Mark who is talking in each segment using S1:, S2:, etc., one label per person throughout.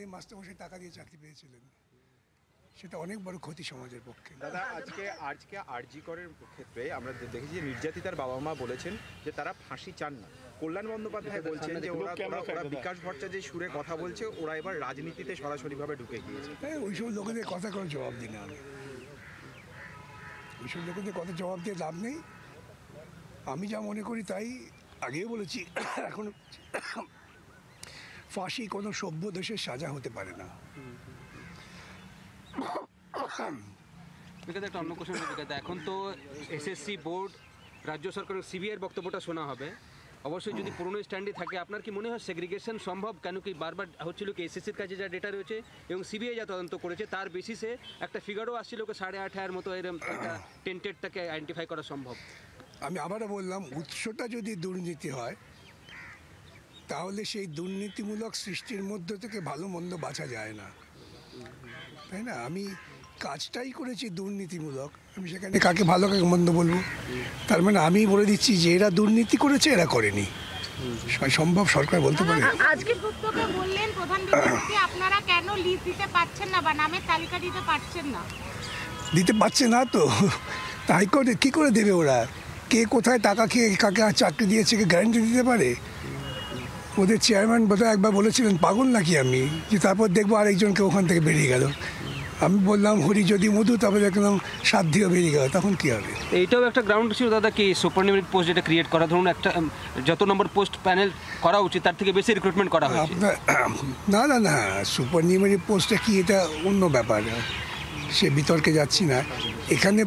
S1: এই মাস্টারমশাই টাকা দিয়ে চাকরি পেয়েছিলেন, সেটা অনেক বড় ক্ষতি সমাজের পক্ষে।
S2: দাদা, আজকে আরজি করের ক্ষেত্রে আমরা দেখেছি যে নির্যাতিতার বাবা মা বলেছেন যে তারা ফাঁসি চান না। কল্যাণ বন্দ্যোপাধ্যায় বলছেন যে ওরা বিকাশ ভট্টাচার্য যে সুরে কথা বলছে, ওরা এবার রাজনীতিতে সরাসরিভাবে ঢুকে গিয়েছে।
S1: হ্যাঁ, ওইসব লোকেদের কথা কোনো জবাব দিই না আমি। ওইসব লোকেদের কথা জবাব দিয়ে লাভ নেই। আমি যা মনে করি তাই আগেও বলেছি, এখন ফাঁসি কোনো সভ্য দেশের সাজা হতে পারে না।
S3: একটা অন্য কোশ্চেন, এখন তো এসএসসি বোর্ড, রাজ্য সরকারের সিবিআইয়ের বক্তব্যটা শোনা হবে। অবশ্যই যদি পুরনো স্ট্যান্ডে থাকে, আপনার কি মনে হয় সেগ্রিগেশন সম্ভব? কেন কি বারবার হচ্ছিল কি এসএসসির কাছে যা ডেটা রয়েছে এবং সিবিআই যা তদন্ত করেছে তার বেসিসে একটা ফিগারও আসছিল 8.5 মতো এরকম একটা টেন্টেড তাকে আইডেন্টিফাই করা সম্ভব।
S1: আমি আবারও বললাম, উৎসটা যদি দুর্নীতি হয় তাহলে সেই দুর্নীতিমূলক সৃষ্টির মধ্য থেকে ভালো মন্দ বাছা যায় না, তাই না? আমি কাজটাই করেছি দুর্নীতিমূলক, আমি সেখানে কাকে ভালো কাকে মন্দ বলবো? তার মানে আমি বলে দিচ্ছি যে এরা দুর্নীতি করেছে, এরা করেনি। সম্ভব সরকার বলতে পারে?
S4: আজকে বক্তব্যে বললেন প্রধান বিচারপতি, আপনারা কেন লিস্ট দিতে পারছেন না বা নামের তালিকা দিতে পারছেন না?
S1: দিতে পারছে না তো, তাই করে কী করে দেবে ওরা? কে কোথায় টাকা খেয়ে কাকে চাকরি দিয়েছে, কে গ্যারান্টি দিতে পারে? ওদের চেয়ারম্যান বোধহয় একবার বলেছিলেন পাগল নাকি আমি, যে তারপর দেখবো আরেকজনকে ওখান থেকে বেরিয়ে গেল। আমি বললাম হরি যদি মধু, তারপরে দেখলাম সাধ্যিও বেরিয়ে গেল, তখন কী হবে?
S3: এইটাও একটা গ্রাউন্ড ছিল দাদা, কি সুপারনিউমেরিক পোস্ট যেটা ক্রিয়েট করা, ধরুন একটা যত নম্বর পোস্ট প্যানেল করা উচিত তার থেকে বেশি রিক্রুটমেন্ট করা হয়েছে।
S1: আপনার না না না, সুপার নিউমেরি পোস্টটা কি, এটা অন্য ব্যাপার, সে বিতর্কে যাচ্ছি না। এখানে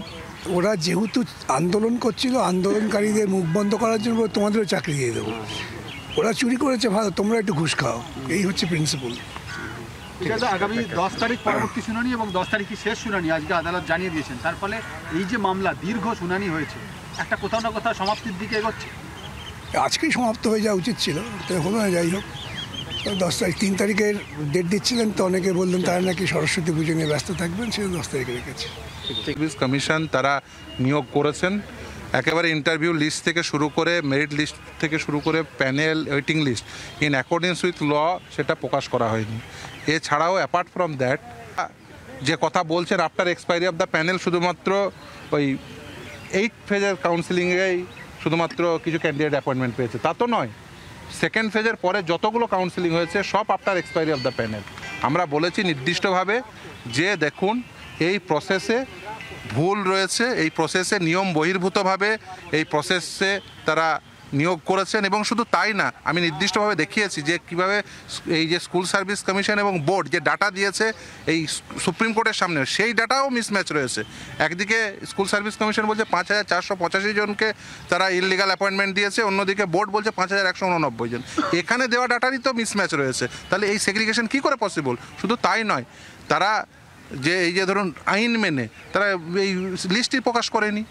S1: ওরা যেহেতু আন্দোলন করছিল, আন্দোলনকারীদের মুখ বন্ধ করার জন্য তোমাদেরও চাকরি দিয়ে দেবো। ওরা চুরি করেছে, ভালো, তোমরা একটু ঘুষ খাও, এই হচ্ছে প্রিন্সিপাল।
S5: ঠিক আছে, আগামী 10 তারিখ পরবর্তী শুনানি এবং 10 তারিখে শেষ শুনানি আজকে আদালত জানিয়ে দিয়েছেন। তার ফলে এই যে মামলা দীর্ঘ শুনানি হয়েছে, একটা কোথাও না কোথাও সমাপ্তির দিকে এগোচ্ছে।
S1: আজকেই সমাপ্ত হয়ে যাওয়া উচিত ছিল, তো হলো না। যাই হোক, 10 তারিখ, 3 তারিখের ডেট দিচ্ছিলেন তো, অনেকে বললেন তারা নাকি সরস্বতী পুজো নিয়ে ব্যস্ত থাকবেন, সেটা 10 তারিখে রেখেছে।
S6: সার্ভিস কমিশন তারা নিয়োগ করেছেন, একেবারে ইন্টারভিউ লিস্ট থেকে শুরু করে মেরিট লিস্ট থেকে শুরু করে panel waiting list in accordance with law সেটা প্রকাশ করা হয়নি। এছাড়াও অ্যাপার্ট ফ্রম দ্যাট, যে কথা বলছেন after expiry of the panel, শুধুমাত্র ওই 8 ফেজের কাউন্সিলিংয়েই শুধুমাত্র কিছু ক্যান্ডিডেট অ্যাপয়েন্টমেন্ট পেয়েছে, তা তো নয়। সেকেন্ড ফেজের পরে যতগুলো কাউন্সিলিং হয়েছে সব after expiry of the panel. আমরা বলেছি নির্দিষ্টভাবে যে দেখুন এই প্রসেসে ভুল রয়েছে, এই প্রসেসে নিয়ম বহির্ভূতভাবে এই প্রসেসে তারা নিয়োগ করেছেন। এবং শুধু তাই না, আমি নির্দিষ্টভাবে দেখিয়েছি যে কীভাবে এই যে স্কুল সার্ভিস কমিশন এবং বোর্ড যে ডাটা দিয়েছে এই সুপ্রিম কোর্টের সামনে, সেই ডাটাও মিসম্যাচ রয়েছে। একদিকে স্কুল সার্ভিস কমিশন বলছে 5485 জনকে তারা ইললিগাল অ্যাপয়েন্টমেন্ট দিয়েছে, অন্যদিকে বোর্ড বলছে 5189 জন। এখানে দেওয়া ডাটারই তো মিসম্যাচ রয়েছে, তাহলে এই সেগ্রিগেশন কী করে পসিবল? শুধু তাই নয়, তারা যে এই যে ধরুন আইন মেনে তারা এই লিস্টই প্রকাশ করেনি।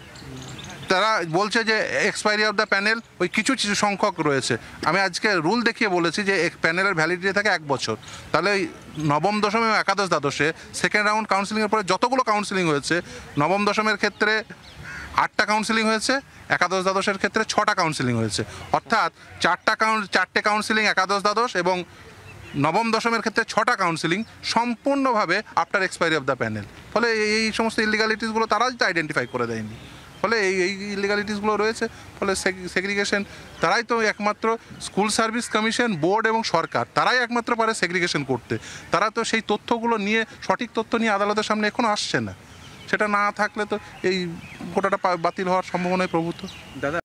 S6: তারা বলছে যে এক্সপায়ারি অফ দ্য প্যানেল ওই কিছু সংখ্যক রয়েছে। আমি আজকে রুল দেখিয়ে বলেছি যে প্যানেলের ভ্যালিডিটি থাকে 1 বছর। তাহলে ওই নবম দশম এবং একাদশ দ্বাদশে সেকেন্ড রাউন্ড কাউন্সিলিংয়ের পরে যতগুলো কাউন্সিলিং হয়েছে, নবম দশমের ক্ষেত্রে 8টা কাউন্সিলিং হয়েছে, একাদশ দ্বাদশের ক্ষেত্রে 6টা কাউন্সিলিং হয়েছে। অর্থাৎ 4টে কাউন্সিলিং একাদশ দ্বাদশ এবং নবম দশমের ক্ষেত্রে 6টা কাউন্সিলিং সম্পূর্ণভাবে after expiry of the panel. ফলে এই সমস্ত ইলিগালিটিসগুলো তারা তো আইডেন্টিফাই করে দেয়নি, ফলে এই ইলিগালিটিসগুলো রয়েছে। ফলে সেগ্রিগেশন তারাই তো একমাত্র, স্কুল সার্ভিস কমিশন, বোর্ড এবং সরকার তারাই একমাত্র পারে সেগ্রিগেশন করতে। তারা তো সেই তথ্যগুলো নিয়ে, সঠিক তথ্য নিয়ে আদালতের সামনে এখনও আসছে না। সেটা না থাকলে তো এই কোটাটা বাতিল হওয়ার সম্ভাবনাই প্রভূত।
S2: দাদা